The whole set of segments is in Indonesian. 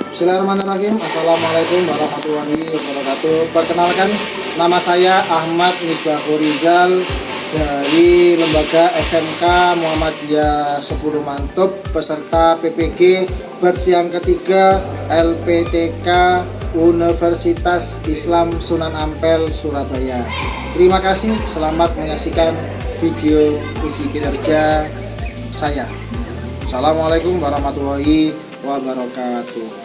Bismillahirrahmanirrahim. Assalamualaikum warahmatullahi wabarakatuh. Perkenalkan, nama saya Ahmad Misbahul Rizal dari Lembaga SMK Muhammadiyah 10 Mantub, peserta PPG batch yang ketiga LPTK Universitas Islam Sunan Ampel, Surabaya. Terima kasih, selamat menyaksikan video uji kinerja saya. Assalamualaikum warahmatullahi wabarakatuh.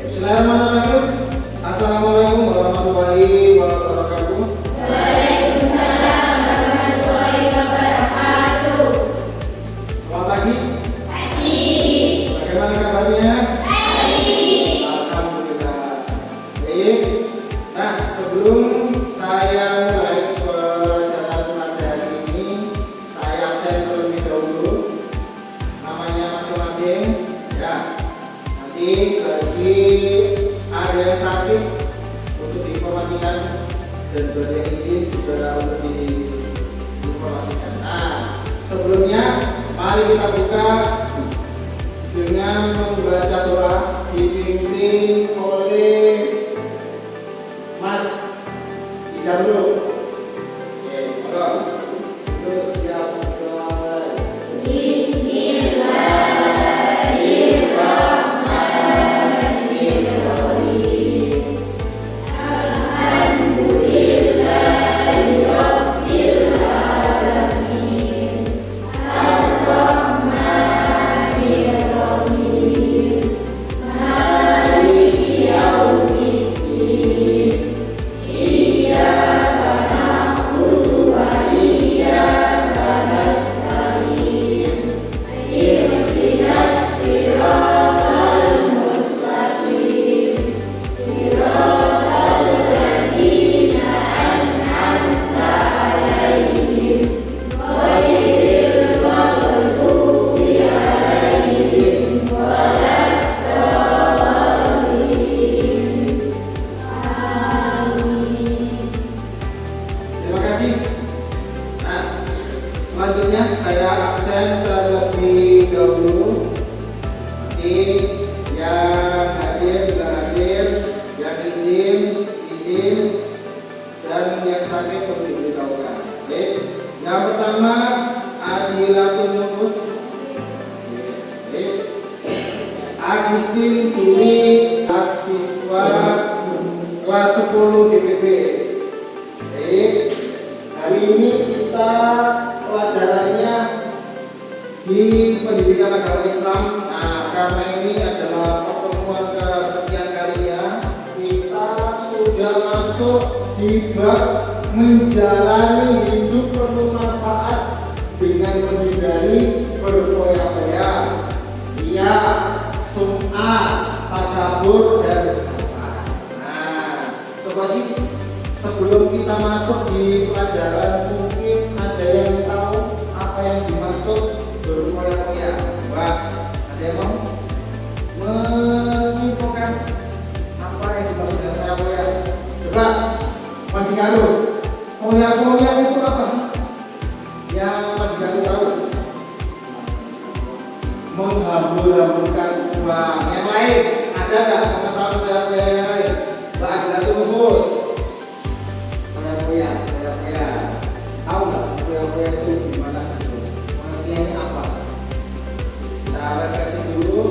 Bismillahirrahmanirrahim. Assalamualaikum warahmatullahi wabarakatuh. Waalaikumsalam warahmatullahi wabarakatuh. Selamat pagi. Pagi. Bagaimana kabarnya? Baik. Alhamdulillah. Baik. Nah, sebelum saya mulai pelajaran pada hari ini, saya absen terlebih dahulu. Namanya masing-masing. Ya. Nanti bagi ada yang sakit untuk diinformasikan dan bagi yang izin juga untuk diinformasikan. Nah, sebelumnya mari kita buka dengan membaca doa dipimpin oleh Mas Izamrul. Oke, monggo. Untuk siap doa. Selanjutnya saya absen terlebih dahulu. Nanti yang hadir bila hadir, yang izin, dan yang sakit perlu diberitahukan. Oke. Yang pertama Adilatun Nufus. Oke. Agustin Dwi, siswa kelas 10 DPP. Baik. Hari ini kita pelajarannya di pendidikan agama Islam. Nah, karena ini adalah pertemuan kesekian kalinya, kita sudah masuk di bab menjalani hidup penuh manfaat dengan menghindari berfoya-foya, ria, sum'ah, takabur, dan hasad. Nah, coba sih sebelum kita masuk di pelajaran, mungkin ada yang tahu apa yang dimaksud berfoya-foya? Coba, ada yang mau menginfokan apa yang dimaksud dengan foya-foya? Coba, Mas Galuh, foya-foya itu apa sih? Yang Mas Galuh tahu? Menghambur-hamburkan uang. Yang lain, ada nggak pengetahuan foya-foya yang lain? Mbak Adilatun Nufus. Foya-foya. Tahu nggak foya-foya itu gimana? Pengertiannya apa? Kita refleksi dulu.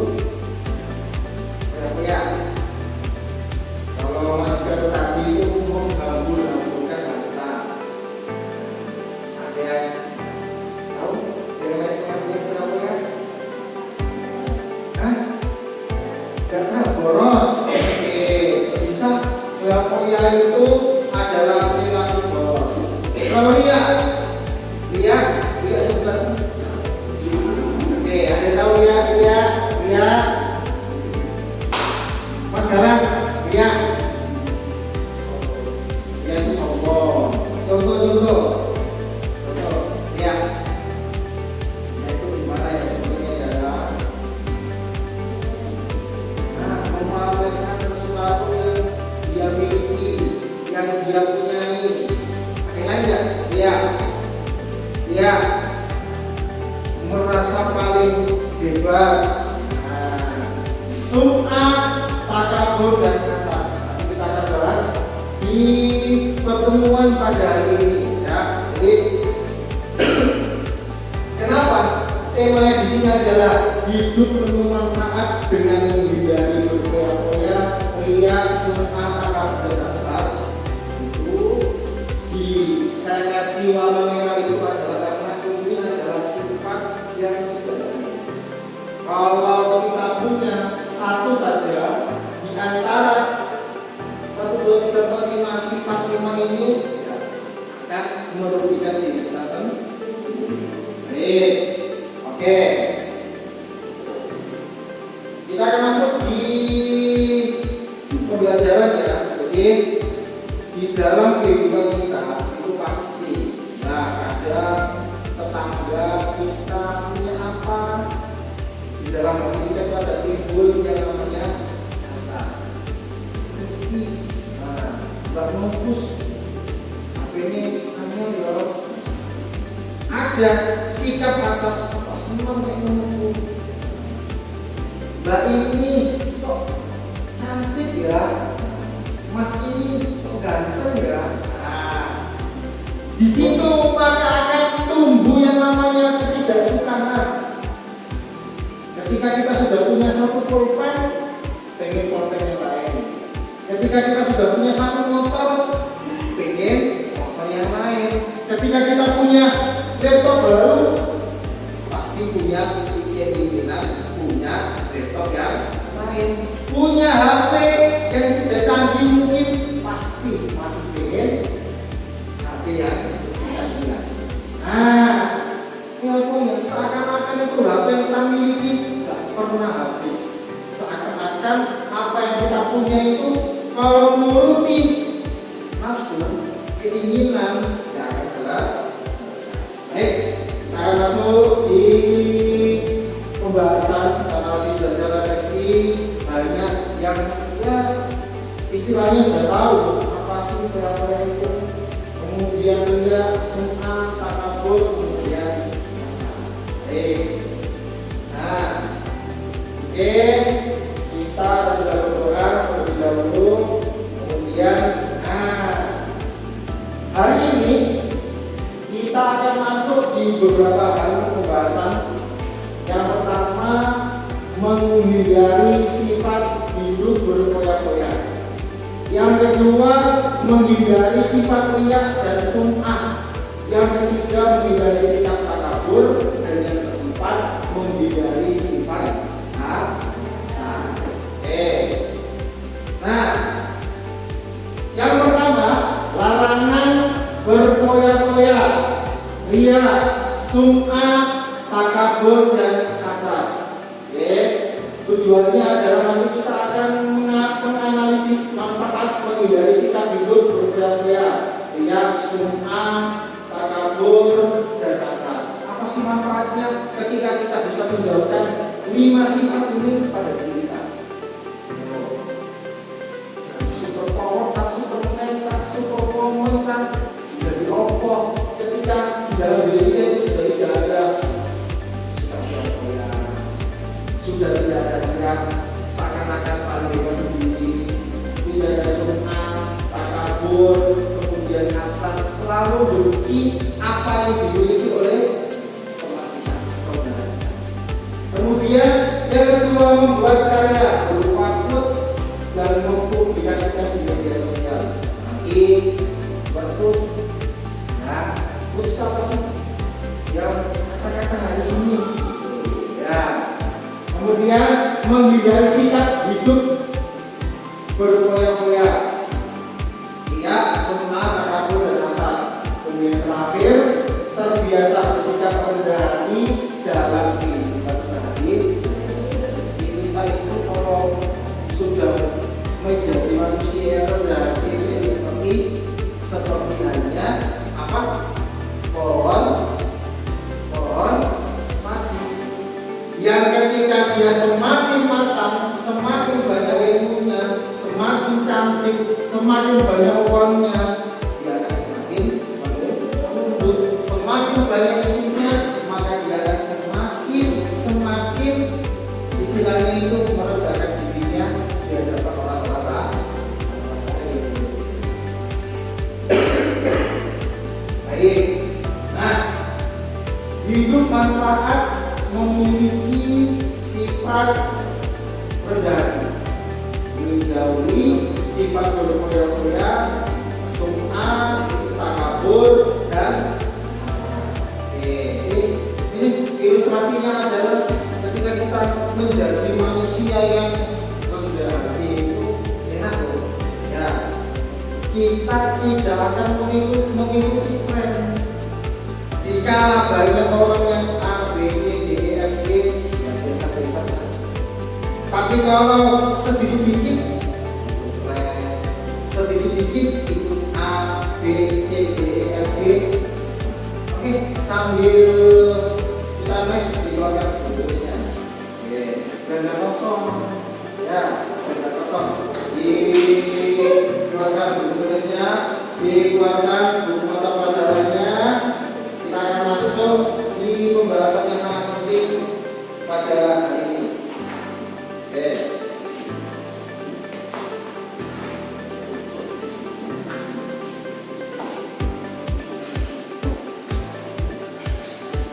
Foya-foya. Kalau Mas Galuh tadi itu menghambur-hamburkan harta. Ada yang tahu? Yang lain pengertian foya-foya? Hah? Gak tahu, boros. Oke, bisa. Foya-foya itu adalah perilaku boros. Kalau ria sebentar. Oke, ada tahu ria? Mas sekarang ria itu sombong. Contoh ria. Itu gimana ya contohnya ya? Nah, memamerkan sesuatu yang dia miliki, yang dia punyai. Ada yang lain nggak? Dia merasa paling hebat. Nah, sum'ah, takabur, dan hasad. Nanti kita akan bahas di pertemuan pada hari ini ya. Jadi kenapa temanya di sini adalah hidup penuh manfaat dengan menghindari berfoya-foya, ria, sum'ah, takabur, dan hasad. Itu saya kasih warna merah itu adalah karena ini adalah sifat yang tidak baik. Kalau kita punya satu saja di antara 1, 2, 3, 4, 5 sifat 5 ini ya, akan merugikan diri kita sendiri. Baik, oke. Kita akan masuk di pembelajaran ya. Jadi di dalam kehidupan kita itu pasti ada tetangga kita punya apa, di dalam hati kita itu ada timbul yang namanya hasad. Mbak Nufus apa ini hanya ya ada sikap hasad pas memang kayak Nufus. Mbak ini kok cantik ya, Mas ini kok ganteng ya. Di situ maka akan tumbuh yang namanya ketidaksukaan. Ketika kita sudah punya satu pulpen, pengen pulpen yang lain. Ketika kita sudah punya satu motor, pengen motor yang lain. Ketika kita punya laptop baru, pasti punya keinginan punya laptop yang lain. Punya HP yang sudah canggih mungkin pasti masih pengen HP yang canggih. Yang seakan-akan itu HP yang kita miliki gak pernah habis. Seakan-akan apa yang kita punya itu kalau menuruti nafsu, keinginan gak akan selesai. Baik, kita akan masuk di pembahasan karena tadi sudah saya refleksi banyak yang ya istilahnya sudah tahu apa sih berapa itu. Kemudian dia sum'ah, takabur, kemudian hasad. Baik. Nah, oke, kita sudah berdoa terlebih dahulu. Kemudian, hari ini kita akan masuk di beberapa hal pembahasan. Yang pertama, menghindari sifat hidup berfoya-foya. Yang kedua, menghindari sifat riya dan sum'ah. Yang ketiga, menghindari sikap takabur. Dan yang keempat, menghindari sifat hasad. Oke. Nah, yang pertama, larangan berfoya-foya, riya, sum'ah, takabur, dan hasad. Oke. Tujuannya adalah nanti kita akan menganalisis manfaat menghindari sikap hidup berfoya-foya, riya, sum'ah, takabur, dan hasad. Apa sih manfaatnya ketika kita bisa menjauhkan 5 sifat ini pada diri kita? Super power, super mental, super komentar, jadi apa ketika di dalam diri kita itu sudah tidak ada sikap berfoya, sudah tidak ada yang seakan-akan paling bebas sendiri, tidak ada sum'ah, takabur, kemudian hasad, selalu benci apa yang dimiliki oleh teman kita, saudara. Kemudian yang kedua, membuat karya berupa quotes dan mempublikasikan di media sosial. Nanti buat quotes, nah quotes apa sih? Yang kata-kata hari ini, ya. Kemudian menghindari sikap hidup berfoya-foya, riya, sum'ah, takabur, dan hasad. Kemudian terakhir, terbiasa bersikap rendah hati dalam kehidupan sehari. Kita itu kalau sudah menjadi manusia rendah hati seperti halnya apa? Pohon mati. Yang ketika dia semakin matang, semakin banyak ilmunya, semakin cantik, semakin banyak uangnya, dia akan semakin lembut. Semakin banyak isinya, maka dia akan semakin istilahnya itu meredakan menjauhi sifat berfoya-foya, sum'ah, takabur, dan hasad. Ini ilustrasinya adalah ketika kita menjadi manusia yang rendah hati itu enak loh. Ya, kita tidak akan mengikuti tren. Jika banyak orang yang A, B, C, D, E, F, G, ya biasa-biasa saja. Tapi kalau sedikit-sedikit ikut A, B, C, D, E, F, G. Oke, sambil kita next dikeluarkan tulisnya. Oke, benda kosong. Ya, benda kosong. Dikeluarkan tulisnya, dikeluarkan buku mata pelajarannya. Kita akan masuk di pembahasan yang sangat penting pada hari ini. Oke.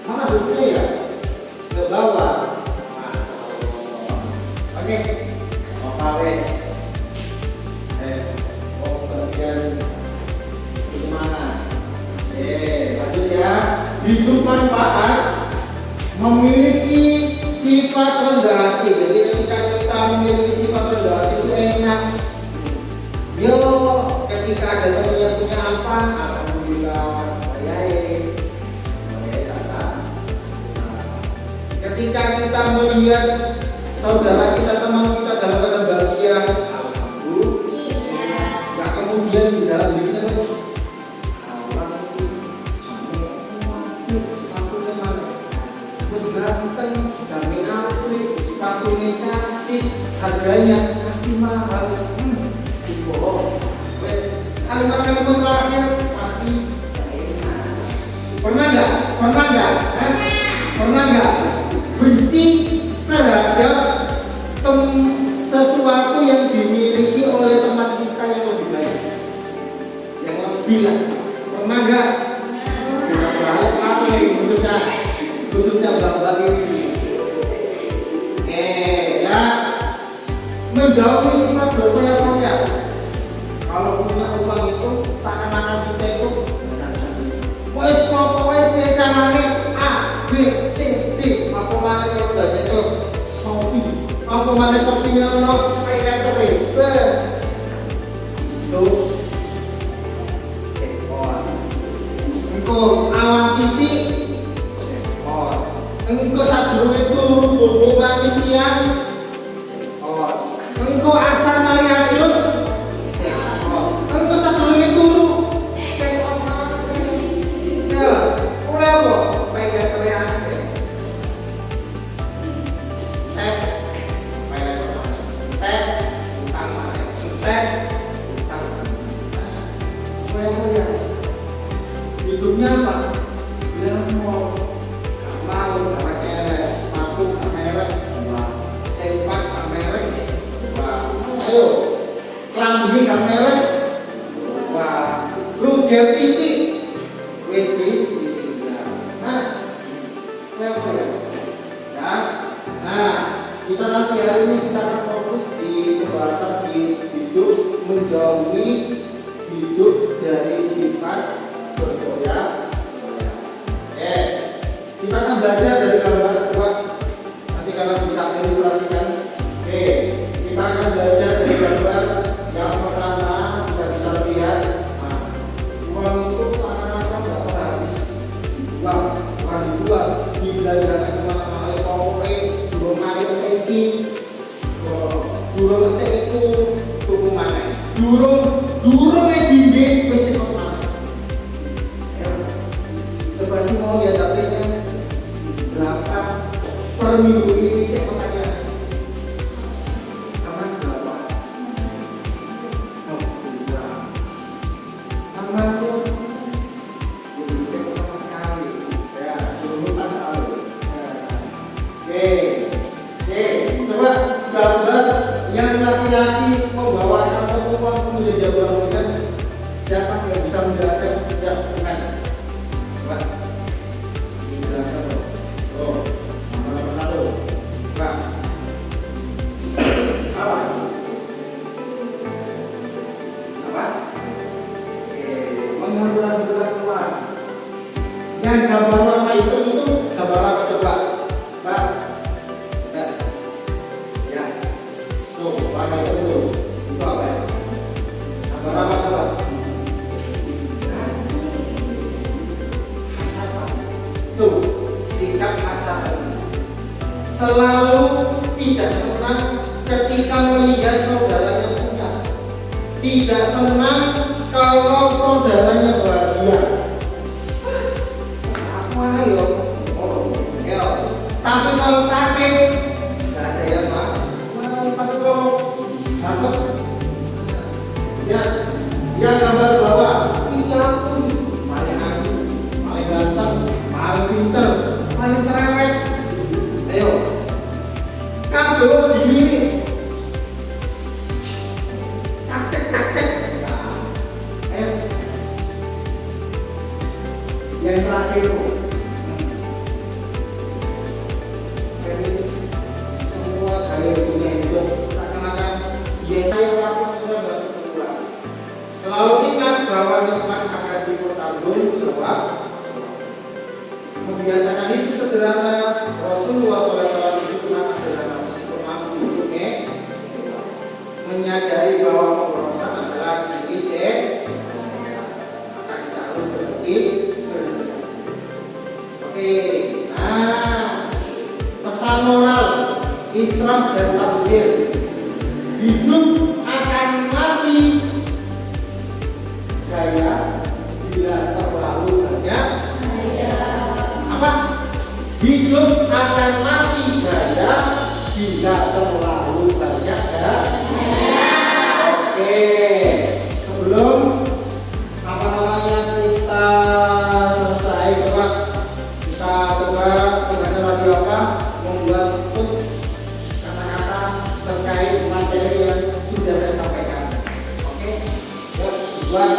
Mana bukunya ya? Ke bawah. Oke. Apa wes? Oh, bagian itu mana? Lanjut ya. Hidup manfaat memiliki sifat rendah hati. Jadi ketika kita memiliki sifat rendah hati itu enak. Yo, ketika ada teman yang punya apa, alhamdulillah, bayai kasar. Ketika kita melihat saudara kita, teman kita dalam keadaan bahagia, alhamdulillah. Nggak kemudian di dalam diri kita itu ganteng, jamin aplik, sepatunya cantik, harganya pasti mahal. Bohong. Wes, kalimat-kalimat terakhir pasti enak. Pernah nggak benci terhadap sesuatu yang dimiliki oleh teman kita yang lebih baik, yang lebih lah? Pernah nggak? Khususnya bab ini. Ya, menjauhi sifat berfoya-foya. Kalau punya uang itu seakan-akan kita itu wes pokoknya caranya A, B, C, D. Apa mana kalau sudah nyekel Shopee? Apa mana Shopee-nya lo kayak B. So, engkau awan titik. Engkau sadurunge turu bobo nangis siang. Engkau asar mari adus. Engkau sadurunge turu. Ya, ora apa? Pengen teriake. Hidupnya apa? Dia mau sepatu merek, sempak merek, ayo klambi merek, luger titik, wis kita nanti hari ini kita akan fokus di pembahasan di hidup menjauhi hidup dari sifat berfoya. Kita akan belajar dari gambar dua. Nanti kalian bisa ilustrasikan. Kita akan belajar dari gambar yang pertama. Kita bisa lihat uang itu seakan-akan tidak pernah habis. Uang bukan dibuat, dibelajarkan kemana-mana. Pokoknya burung air ini, burung itu tuku mana? Burung yang tinggi pasti kok mana? Coba sih mau lihat dapetnya berapa per minggu ini, cek makanya sama berapa? Oh, berapa? Sama tuh belum cek sama sekali ya, berurutan selalu. Coba gambar yang laki-laki membawakan perempuan kemudian dia berangkat. Siapa yang bisa menjelaskan? Ya, silakan. Coba dijelaskan. Nomor satu. Coba. melihat saudaranya punya, tidak senang kalau saudaranya bahagia. Apa ayo? Oh, ya. Tapi kalau sakit, nggak ada yang mau. Tapi kalau dapat, ya, yang gambar bawah, ini aku nih, paling aku, paling ganteng, paling pinter, paling cerewet. Ayo, kamu diri, cacek. Nah, ayo, yang terakhir feminis, semua gaya punya hidup seakan-akan dia yang waktu sudah berpulang. Selalu ingat bahwa nikmat akan dipertanggung jawab. Membiasakan hidup sederhana. Rasulullah SAW hidup sangat sederhana meskipun mampu hidupnya. Menyadari bahwa pemberontakan adalah ciri maka kita harus berhenti. Oke, nah pesan moral Isra dan Tafsir. Hidup akan mati gaya bila terlalu banyak. Apa? Hidup akan mati gaya bila terlalu banyak ya. Oke, sebelum apa namanya kita selesai coba kita tugasnya lagi apa? Membuat quotes kata-kata terkait materi yang sudah saya sampaikan. Oke, buat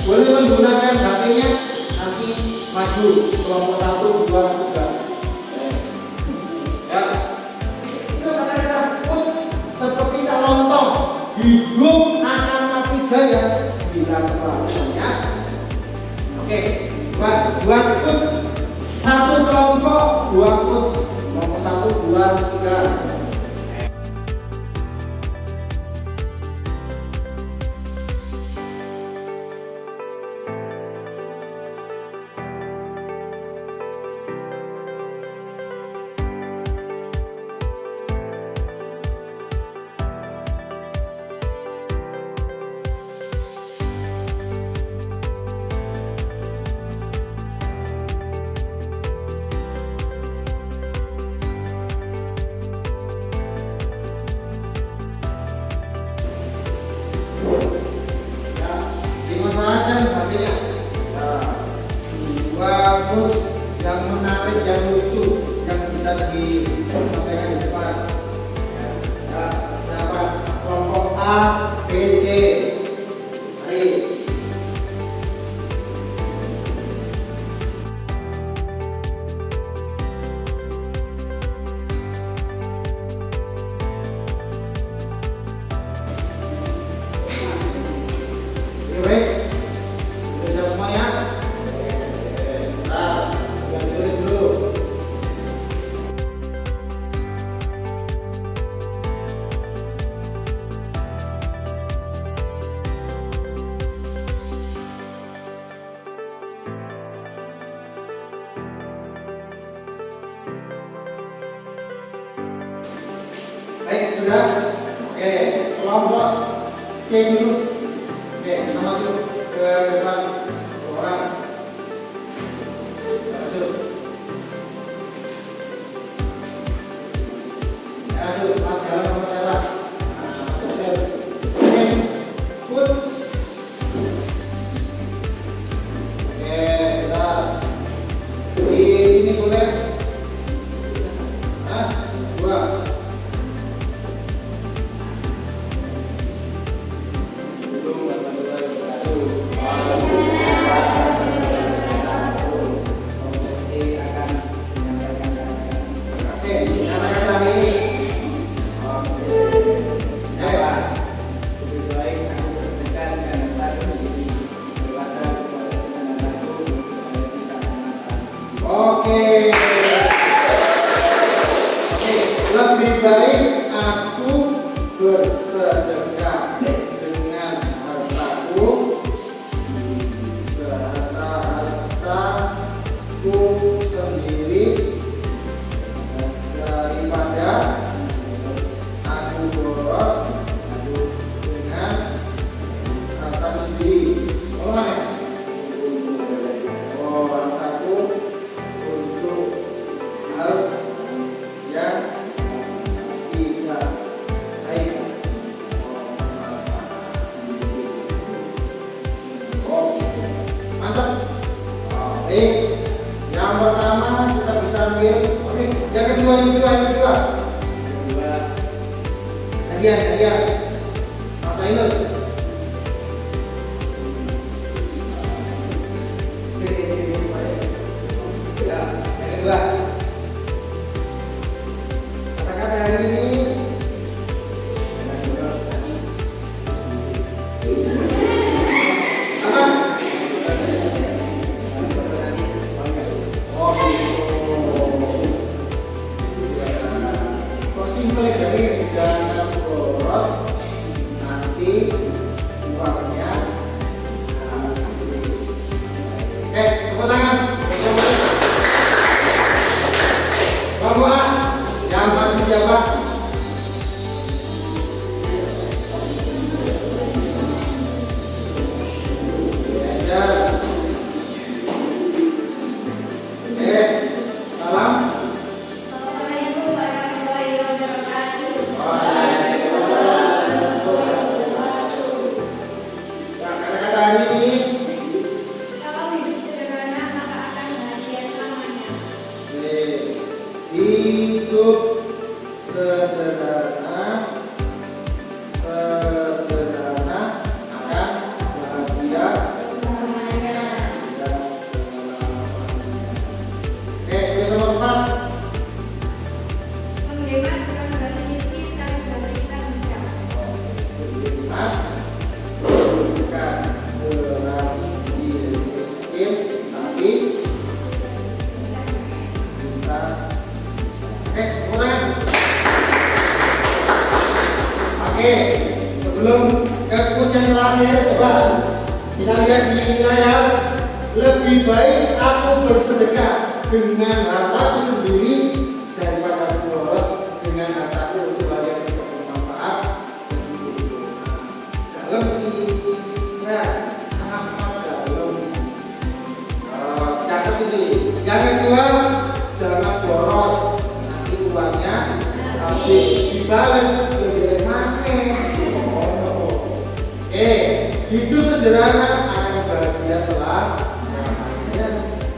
boleh menggunakan HP-nya nanti maju kelompok 1, 2, 3. Ya, itu kata-kata quotes seperti contoh hidup akan mati gaya bila terlalu banyak. Oke, buat quotes 1 kelompok, 2 quotes kelompok 1, 2, 3. Dimanfaatkan HP-nya. Dua quotes yang menarik, yang lucu, yang bisa disampaikan di depan. Ya, siapa? Kelompok A, B, C. Mari. Baik, sudah siap semuanya? Nah, yang ditulis dulu. Baik, sudah? Oke, kelompok C dulu. Oke, bisa maju ke depan 2 orang. Maju. Ya, maju. Mas jalan sama siapa? Nah, saya. Oke, push. Oke, kita di sini boleh. Nah, 2. Baik, yang pertama kita bisa ambil. Oke, yang kedua. Hadiah. Mas Ainul. Ya, yang kedua. Kata-kata hari ini. Apa? Oh, kok simpel dari jangan boros nanti uangnya. Tepuk tangan. Kamu yang maju siapa? Salam. Assalamualaikum warahmatullahi wabarakatuh. Kata-kata hari ini. Kalau hidup sederhana maka akan bahagia selamanya. Hidup sederhana akan bahagia Selamanya. dan selamanya. Tulis nomor 4. Menghemat bukan berarti miskin, tapi berarti kita bijak. Hemat bukan berarti miskin, tapi kita mulai. Oke, sebelum ke ujian terakhir, coba kita lihat di layar. Lebih baik aku bersedekah dengan hartaku sendiri daripada aku boros dengan hartaku untuk hal yang tidak bermanfaat. Dalam ini, sangat-sangat dalam. Catat ini. Yang kedua, jangan boros. Nanti uangnya habis dibalas lebih mana. Hidup sederhana akan bahagia selamanya.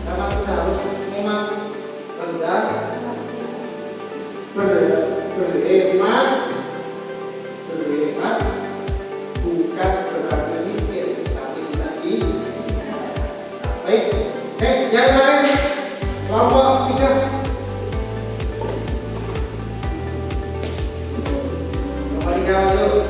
Karena kita harus memang rendah, berhemat bukan berarti miskin, tapi kita bijak. Baik, yang lain kelompok 3. Kelompok 3 masuk.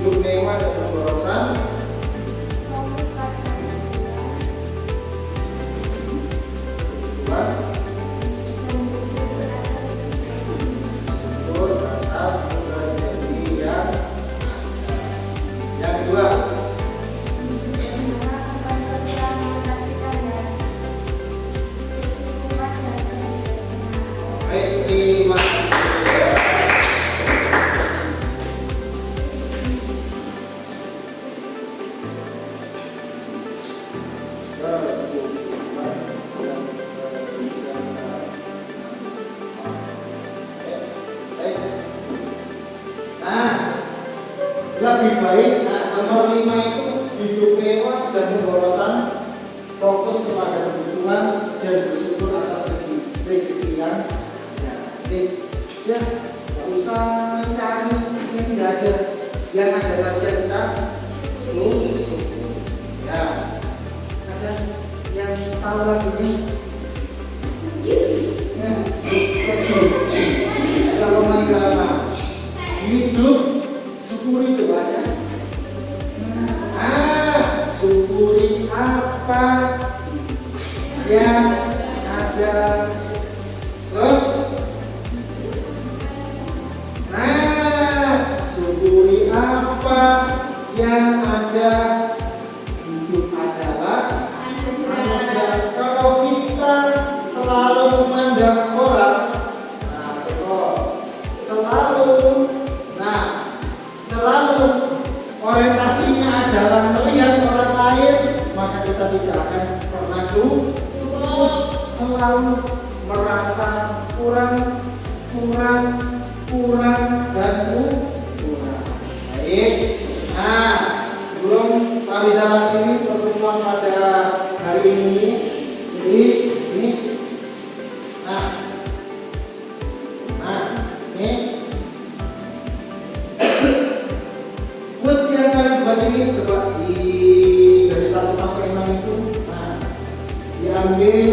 Hidup mewah dan pemborosan. Syukur atas rezeki yang kedua. Baik, terima kasih. Lebih baik, nomor 5 itu hidup mewah dan pemborosan, fokus kepada kebutuhan dan bersyukur atas rezeki yang ada. Ya, nggak usah mencari yang tidak ada, yang ada saja kita syukur. Ya, ada yang tahu lagunya. Kalau main drama, hidup syukuri itu ada. Syukuri apa yang ada. Terus, syukuri apa yang ada. Hidup adalah anugerah. Kalau kita selalu memandang orang, selalu selalu merasa kurang, dan kurang. Baik. Nah, sebelum kami akhiri pertemuan pada hari ini, jadi ini, ini quotes yang kalian buat ini coba dari 1 sampai 6 itu, diambil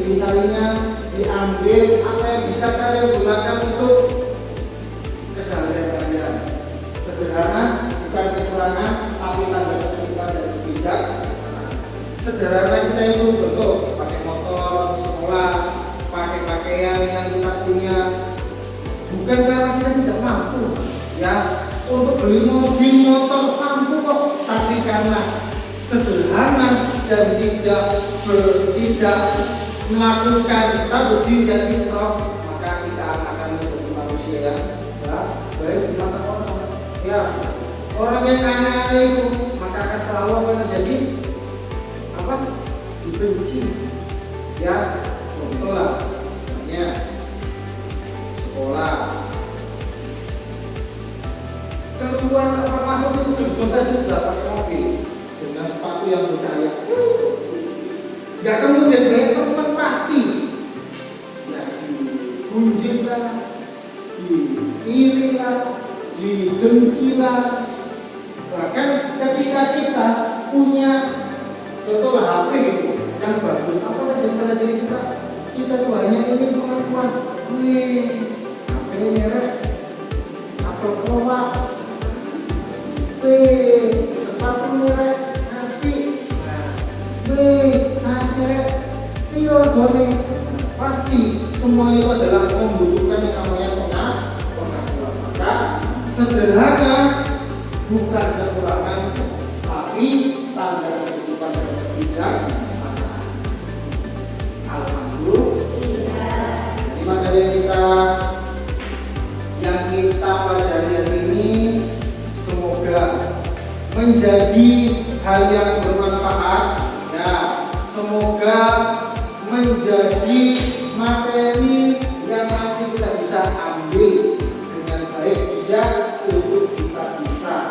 misalnya, diambil apa yang bisa kalian gunakan untuk keseharian kalian. Sederhana, bukan kekurangan, tapi tanda kesulitan dan bijak. Sederhana kita itu betul, pakai motor, sekolah, pakai pakaian yang kita punya, bukan karena kita tidak mampu, ya. Untuk beli mobil, motor mampu kok, tapi karena sederhana dan tidak melakukan tabzir dan israf, maka kita akan menjadi manusia yang baik di mata orang. Ya, orang yang aneh-aneh itu maka akan selalu menjadi dibenci. Ya, contoh lah, sekolah. Keluar masuk itu gerbang saja sudah pakai mobil dengan sepatu yang bercahaya. Gak kemudian banyak teman pasti ya, digunjing lah, diiri lah, didengki lah. Bahkan ketika kita punya contohlah HP itu yang bagus, apa saja pada diri kita tuh hanya ingin pengakuan. HP ini merek Apple Pro, sepatu merek nanti, hasil piorgone, pasti semua itu adalah membutuhkan yang namanya pengakuan. Maka sederhana bukan kekurangan, tapi tanda kecukupan dan kebijaksanaan. Alhamdulillah. Di materi yang kita pelajari hari ini semoga menjadi hal yang bermanfaat. Ya, semoga menjadi materi yang nanti kita bisa ambil dengan baik, bijak untuk kita bisa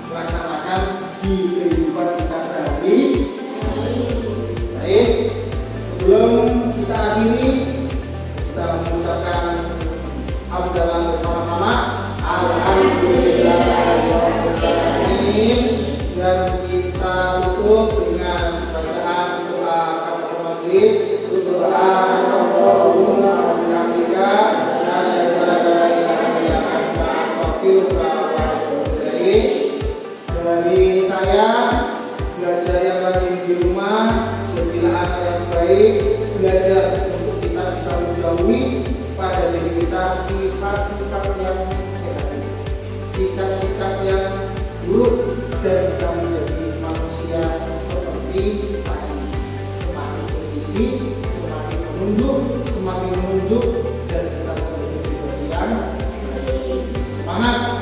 laksanakan di kehidupan kita sehari. Baik, sebelum kita akhiri, kita mengucapkan hamdalah bersama-sama. Alhamdulillahirrahmanirrahim. Dan kita tutup dengan bacaan doa kafaratul majelis. Subhanallahumma wa bihamdika asyhadu an la ilaha illa anta astaghfiruka wa atubu ilaik. Dari saya, belajar yang rajin di rumah, jadilah anak yang baik, belajar untuk kita bisa menjauhi pada diri kita sifat-sifat yang negatif, sikap-sikap yang buruk, dan kita menjadi manusia seperti tadi, semakin berisi, semakin menunduk, dan kita menjadi pribadi yang semangat.